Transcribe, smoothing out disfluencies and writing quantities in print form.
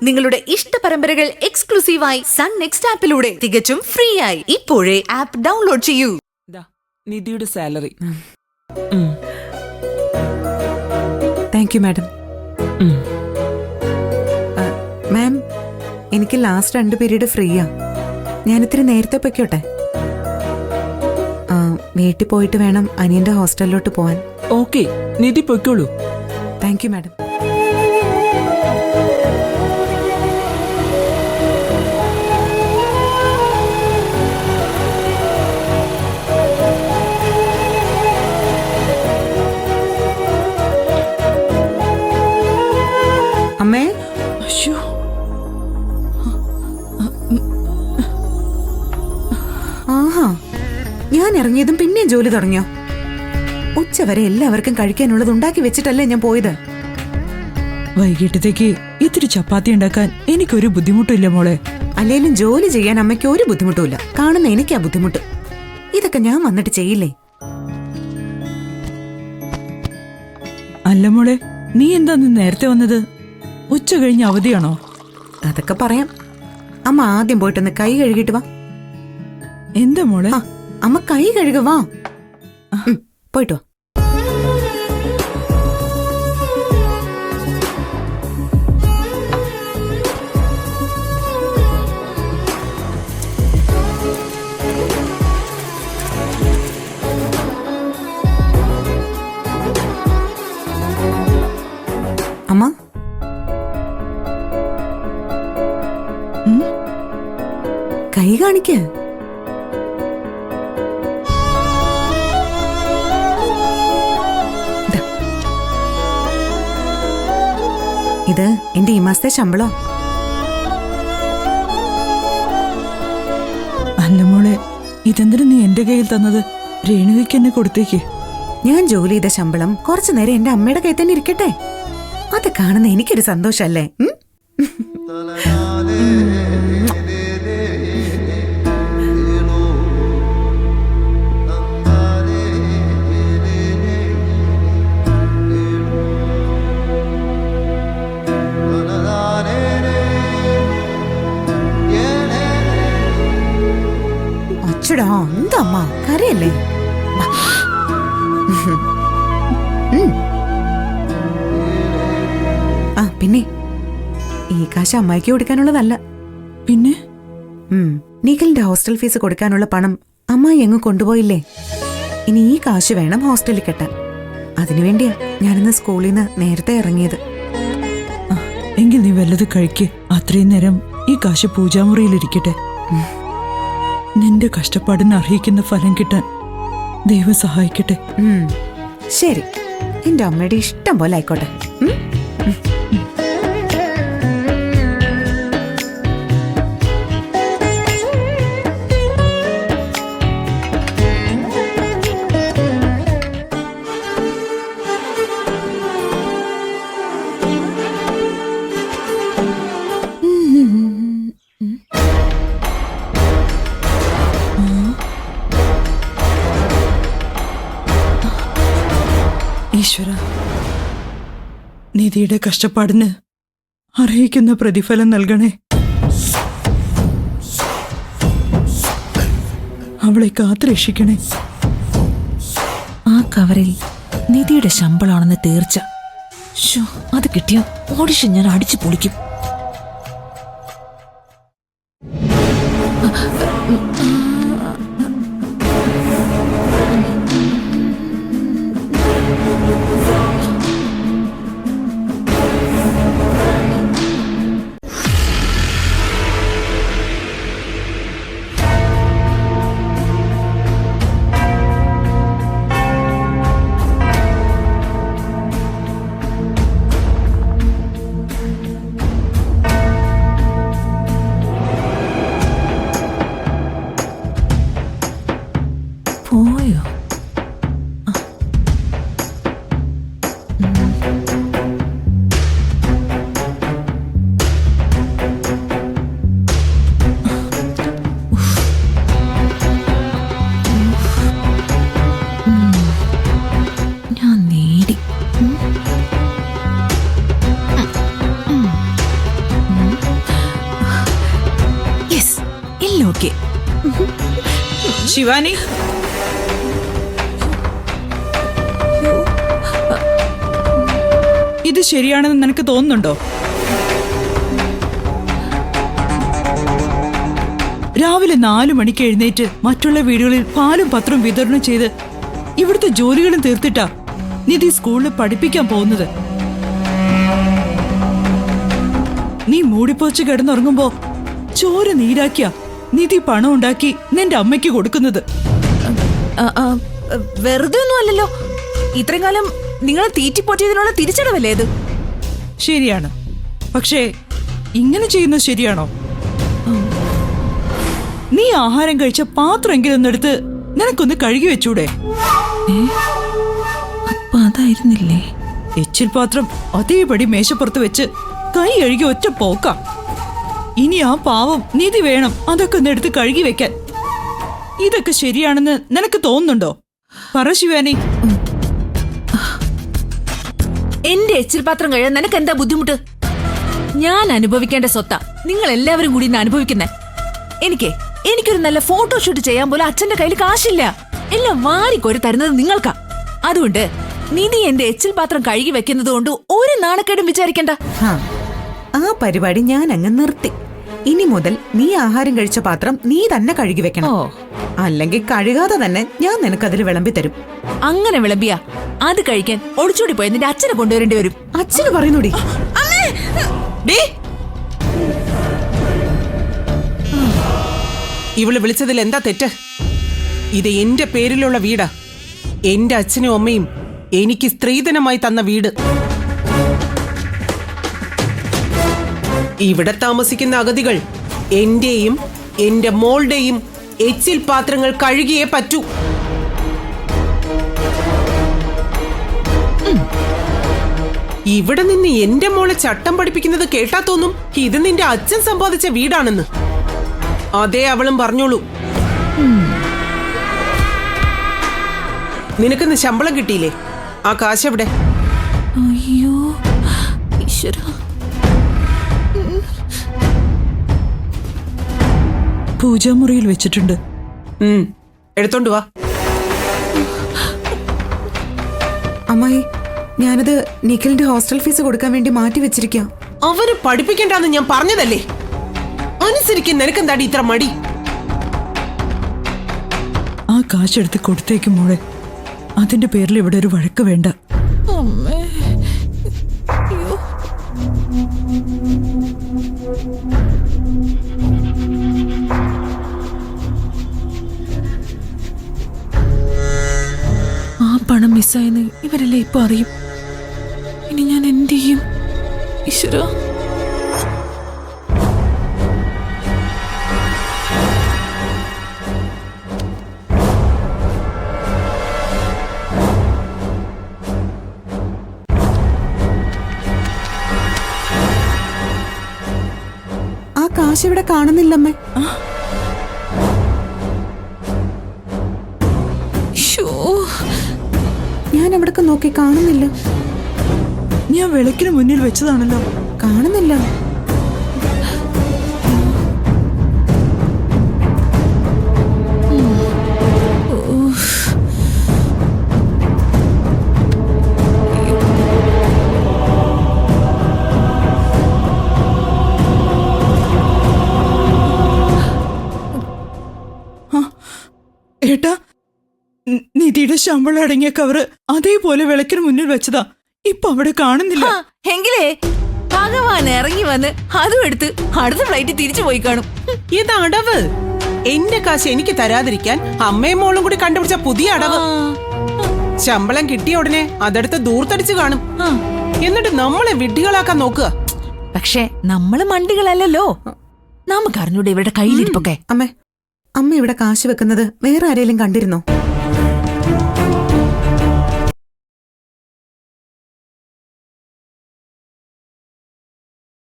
നിങ്ങളുടെ ഇഷ്ട പരമ്പരകൾ എക്സ്ക്ലൂസീവായി സൺ നെക്സ്റ്റ് ആപ്പിലൂടെ തികച്ചും ഫ്രീ ആയി ഇപ്പോഴേ ആപ്പ് ഡൗൺലോഡ് ചെയ്യൂ. നിധിയുടെ salary. Thank you madam. Ma'am, എനിക്ക് ലാസ്റ്റ് 2 പീരീഡ് ഫ്രീയാ. ഞാനിത്തിരി നേരത്തെ പൊയ്ക്കോട്ടെ. വീട്ടിൽ പോയിട്ട് വേണം അനിയന്റെ ഹോസ്റ്റലിലോട്ട് പോവാൻ. ഓക്കെ, നിധി പൊയ്ക്കോളൂ. Thank you madam. അമ്മേ. അയ്യോ, ആഹാ, ഞാൻ ഇറങ്ങിയതും പിന്നെയും ജോലി തുടങ്ങിയോ? ഉച്ചവരെ എല്ലാവർക്കും കഴിക്കാനുള്ളത് ഉണ്ടാക്കി വെച്ചിട്ടല്ലേ ഞാൻ പോയത്. വൈകിട്ടത്തേക്ക് ഇത്തിരി ചപ്പാത്തി ഉണ്ടാക്കാൻ എനിക്കൊരു ബുദ്ധിമുട്ടില്ല മോളെ. അല്ലേലും ജോലി ചെയ്യാൻ അമ്മയ്ക്ക് ഒരു ബുദ്ധിമുട്ടുമില്ല. കാണുന്ന എനിക്കാ ബുദ്ധിമുട്ട്. ഇതൊക്കെ ഞാൻ വന്നിട്ട് ചെയ്യില്ലേ? അല്ല മോളെ, നീ എന്താ നേരത്തെ വന്നത്? ഉച്ച കഴിഞ്ഞ് അവധിയാണോ? അതൊക്കെ പറയാം. അമ്മ ആദ്യം പോയിട്ടൊന്ന് കൈ കഴുകിട്ട് വാ. എന്താ മോളെ? അമ്മ കൈ കഴുക വാ. പോയിട്ട് വാ. അമ്മ, കൈ കാണിക്ക. ഇത് എന്റെ ഈ മാസത്തെ ശമ്പളോ? അല്ല മോളെ, ഇതെന്തിനു നീ എന്റെ കയ്യിൽ തന്നത്? രേണുവിക്ക് എന്നെ കൊടുത്തേക്ക്. ഞാൻ ജോലി ചെയ്ത ശമ്പളം കുറച്ചു നേരം എന്റെ അമ്മയുടെ കയ്യിൽ തന്നെ ഇരിക്കട്ടെ. അത് കാണുന്ന എനിക്കൊരു സന്തോഷല്ലേ? അച്ചടാ, എന്താ അമ്മ കരയല്ലേ? പിന്നെ ഈ കാശ് അമ്മായിക്ക് കൊടുക്കാനുള്ളതല്ല. പിന്നെ നിഖിലിന്റെ ഹോസ്റ്റൽ ഫീസ് കൊടുക്കാനുള്ള പണം അമ്മായി എങ്ങും കൊണ്ടുപോയില്ലേ? ഇനി ഈ കാശ് വേണം ഹോസ്റ്റലിൽ കെട്ടാൻ. അതിനുവേണ്ടിയാ ഞാനിന്ന് സ്കൂളിൽ നിന്ന് നേരത്തെ ഇറങ്ങിയത്. എങ്കിൽ നീ വല്ലത് കഴിക്ക്. അത്രയും നേരം ഈ കാശ് പൂജാമുറിയിലിരിക്കട്ടെ. നിന്റെ കഷ്ടപ്പാടിന് അർഹിക്കുന്ന ഫലം കിട്ടാൻ ദൈവം സഹായിക്കട്ടെ. ശരി, എന്റെ അമ്മയുടെ ഇഷ്ടം പോലെ ആയിക്കോട്ടെ. ഈശ്വര, നിധിയുടെ കഷ്ടപ്പാടിന് അർഹിക്കുന്ന പ്രതിഫലം നൽകണേ. അവളെ കാത്തുരക്ഷിക്കണേ. ആ കവറിൽ നിധിയുടെ ശമ്പളമാണെന്ന് തീർച്ച. അത് കിട്ടിയ ഓഡിഷൻ ഞാൻ അടിച്ചു പൊളിക്കും. ശിവാനി, ഇത് ശരിയാണെന്ന് നിനക്ക് തോന്നുന്നുണ്ടോ? രാവിലെ 4 മണിക്ക് എഴുന്നേറ്റ് മറ്റുള്ള വീടുകളിൽ പാലും പത്രവും വിതരണം ചെയ്ത് ഇവിടുത്തെ ജോലികളും തീർത്തിട്ടാ നിധി സ്കൂളിൽ പഠിപ്പിക്കാൻ പോകുന്നത്. നീ മൂടിപ്പോച്ച് കിടന്നുറങ്ങുമ്പോ ചോര നീരാക്കിയ നിധി പണം ഉണ്ടാക്കി നിന്റെ അമ്മയ്ക്ക് കൊടുക്കുന്നത്. വെറുതെ ഒന്നും അല്ലല്ലോ. ഇത്രയും കാലം നിങ്ങളെ തീറ്റിപ്പോറ്റിയതിനുള്ള തിരിച്ചടവല്ലേ ഇത്? ശരിയാണ്, പക്ഷേ ഇങ്ങനെ ചെയ്യുന്നത് ശരിയാണോ? നീ ആഹാരം കഴിച്ച പാത്രമെങ്കിലും ഒന്നെടുത്ത് നിനക്കൊന്ന് കഴുകി വെച്ചൂടെ? അപ്പൊ അതായിരുന്നില്ലേ? എച്ചിൽ പാത്രം അതേപടി മേശപ്പുറത്ത് വെച്ച് കൈ കഴുകി ഒറ്റ പോക്കാം. ഇനി ആ പാവം നിധി വേണം അതൊക്കെ ഒന്ന് എടുത്ത് കഴുകി വെക്കാൻ. ഇതൊക്കെ ശരിയാണെന്ന് നിനക്ക് തോന്നുന്നുണ്ടോ? പറ ശിവാനി. എന്റെ എച്ചിൽ പാത്രം കഴിയാൻ നിനക്ക് എന്താ ബുദ്ധിമുട്ട്? ഞാൻ അനുഭവിക്കേണ്ട സ്വത്താ നിങ്ങൾ എല്ലാവരും കൂടി ഇന്ന് അനുഭവിക്കുന്നേ. എനിക്കൊരു നല്ല ഫോട്ടോഷൂട്ട് ചെയ്യാൻ പോലും അച്ഛന്റെ കയ്യിൽ കാശില്ല. എല്ലാം വാരിക്കോരി തരുന്നത് നിങ്ങൾക്കാ. അതുകൊണ്ട് നിധി എന്റെ എച്ചിൽ പാത്രം കഴുകി വെക്കുന്നത് കൊണ്ട് ഒരു നാണക്കേടും വിചാരിക്കണ്ട. ആ പരിപാടി ഞാൻ അങ്ങ് നിർത്തി. ഇനി മുതൽ നീ ആഹാരം കഴിച്ച പാത്രം നീ തന്നെ കഴുകി വെക്കണം. അല്ലെങ്കിൽ കഴുകാതെ തന്നെ ഞാൻ നിനക്കതിൽ വിളമ്പി തരും. അങ്ങനെ വിളമ്പിയാ അത് കഴിക്കാൻ ഒളിച്ചോടി പോയ നിന്റെ അച്ഛനെ കൊണ്ടുവരേണ്ടി വരും. അച്ഛന് പറയുന്നോടി. ഇവള് വിളിച്ചതിൽ എന്താ തെറ്റ്? ഇത് എന്റെ പേരിലുള്ള വീടാ. എന്റെ അച്ഛനും അമ്മയും എനിക്ക് സ്ത്രീധനമായി തന്ന വീട്. ഇവിടെ താമസിക്കുന്ന അഗതികൾ എന്റെയും എന്റെ മോളുടെയും എച്ചിൽ പാത്രങ്ങൾ കഴുകിയേ പറ്റൂ. ഇവിടെ നിന്ന് എന്റെ മോളെ ചട്ടം പഠിപ്പിക്കുന്നത് കേട്ടാ തോന്നും ഇത് നിന്റെ അച്ഛൻ സമ്പാദിച്ച വീടാണെന്ന്. അതേ അവളും പറഞ്ഞോളൂ. നിനക്കിന്ന് ശമ്പളം കിട്ടിയില്ലേ? ആ കാശ് എവിടെ? അയ്യോ ഈശ്വര. പൂജാമുറിയിൽ വെച്ചിട്ടുണ്ട്. എടുത്തോണ്ട് വാ. അമ്മായി, ഞാനത് നിഖിലിന്റെ ഹോസ്റ്റൽ ഫീസ് കൊടുക്കാൻ വേണ്ടി മാറ്റി വെച്ചിരിക്കാം. അവര് പഠിപ്പിക്കണ്ടെന്ന് ഞാൻ പറഞ്ഞതല്ലേ. അനുസരിക്കാൻ നിനക്കെന്താടി ഇത്ര മടി? ആ കാശെടുത്ത് കൊടുത്തേക്കും മോളെ. അതിന്റെ പേരിൽ ഇവിടെ ഒരു വഴക്ക് വേണ്ട. അമ്മേ. അയ്യോ. ആ പണം മിസ്സായെന്ന് ഇവരെല്ലാം ഇപ്പൊ അറിയും. ഇനി ഞാൻ എന്ത് ചെയ്യും? ഈശ്വര. കാശ് ഇവിടെ കാണുന്നില്ലമ്മേ. ഞാൻ എവിടൊക്കെ നോക്കി കാണുന്നില്ല. ഞാൻ വിളക്കിന് മുന്നിൽ വെച്ചതാണല്ലോ. കാണുന്നില്ല. ഏട്ടാ, നിധിയുടെ ശമ്പളം അടങ്ങിയ കവറ് അതേപോലെ വിളക്കിന് മുന്നിൽ വെച്ചതാ. ഇപ്പൊ അവിടെ കാണുന്നില്ല. എങ്കിലേ ഭഗവാൻ ഇറങ്ങി വന്ന് അതും എടുത്ത് അടുത്ത ഫ്ലൈറ്റ് തിരിച്ചു പോയി കാണും. ഇത് അടവ്. എന്റെ കാശ് എനിക്ക് തരാതിരിക്കാൻ അമ്മയും മോളും കൂടി കണ്ടുപിടിച്ച പുതിയ അടവ്. ശമ്പളം കിട്ടിയ ഉടനെ അതെടുത്ത് ദൂർത്തടിച്ചു കാണും. എന്നിട്ട് നമ്മളെ വിഡ്ഢികളാക്കാൻ നോക്കുക. പക്ഷെ നമ്മള് മണ്ടികളല്ലല്ലോ. നമുക്ക് അറിഞ്ഞൂടെ ഇവരുടെ കയ്യിലിരിപ്പൊക്കെ. അമ്മ ഇവിടെ കാശ് വെക്കുന്നത് വേറെ ആരെങ്കിലും കണ്ടിരുന്നോ?